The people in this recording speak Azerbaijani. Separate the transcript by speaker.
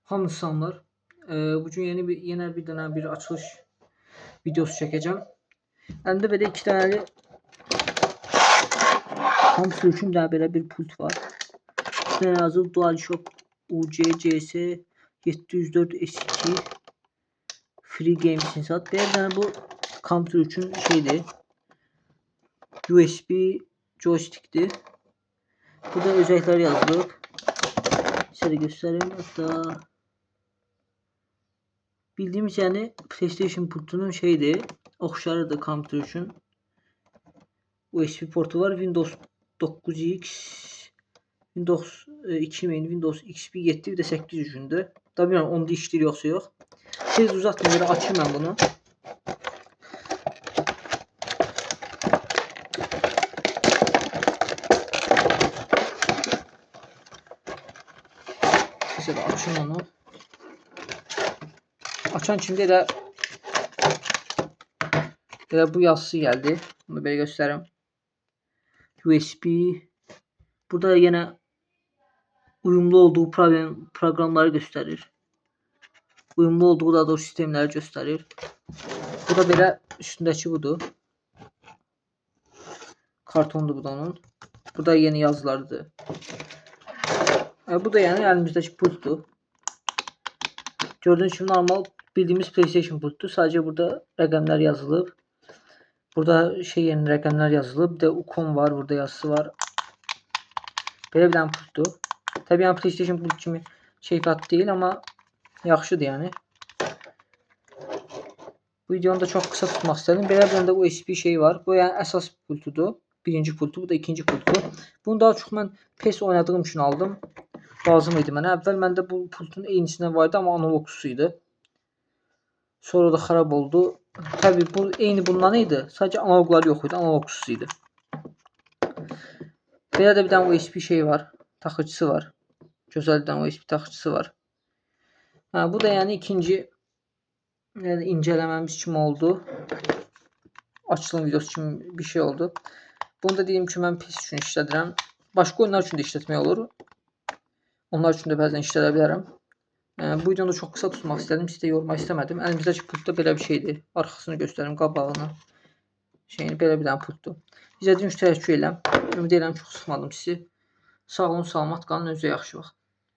Speaker 1: Hamı bugün yeni bir dənə bir açılış videosu çəkəcəm. Əlimdə belə 2 dənəli hamısı üçün də belə bir pult var. Üstünə yazılıb DualShock UC CS 704 S2 Free Games Insat. Bir dənə bu kompüter üçün şeydir. USB joystick'dir. Burada özellikler yazılıb. Size göstereyim. Hatta bildiğimiz yani PlayStation portunun şeydi. Oxşarıdır kompüter üçün. USB portu var. Windows 9X, Windows 2000, Windows XP 7 bir de 8 üçündür. Tabii yani onda işləyir yoxsa yox. Tez uzatmayın, açayım ben bunu. Size açın onu. Açan şimdi elə bu yazısı geldi. Bunu böyle göstereyim. USB. Burada yine uyumlu olduğu programları gösterir. Uyumlu olduğu da doğru sistemleri gösterir. Burada böyle üstündeki budur. Kartondu bu da onun. Burada yeni yazılardır. Bu da yani elimizdeki pultdur. Gördüğünüz gibi normal bildiğimiz PlayStation pultdur. Sadece burada rəqəmlər yazılıb. Burada yeni rəqəmlər yazılıb. Bir de Ucom var. Burada yazısı var. Belə bir dənə pultdur. Tabii yani PlayStation pult kimi keyfiyyətli değil ama yaxşıdır yani. Bu videonu da çok kısa tutmak istedim. Belə bir dənə də USB var. Bu yani əsas pultudur. Birinci pultu, bu da ikinci pultu. Bunu daha çok mən PES oynadığım için aldım. Lazım idi mənə. Əvvəl məndə bu pultun eynisindən vardı ama analogsuydu. Sonra da xarab oldu. Tabii bu eyni bundan idi. Sadece analogları yox idi, analogsuzuydu. Belə də bir dənə USB var. Taxıcısı var. Gözəl bir dənə USB taxıcısı var. Bu da yani ikinci incələməmiz kimi oldu. Açılım videosu kimi bir şey oldu. Bunu da deyim ki, mən PES üçün işlədirəm. Başqa oyunlar üçün də işlətmək olur. Onlar üçün də bəzən işlədə bilərəm. Bu videonu çok kısa tutmak istedim. Sizi de yormak istemedim. Elimizdeki pultda belə bir şeydir. Arkasını göstereyim, qabağını. Belə bir dənə pultdur. İzlədiyiniz üçün təşəkkür edirəm. Ümid edirəm çox sıxmadım sizi. Sağ olun, salamat qalın, özünüzə yaxşı baxın.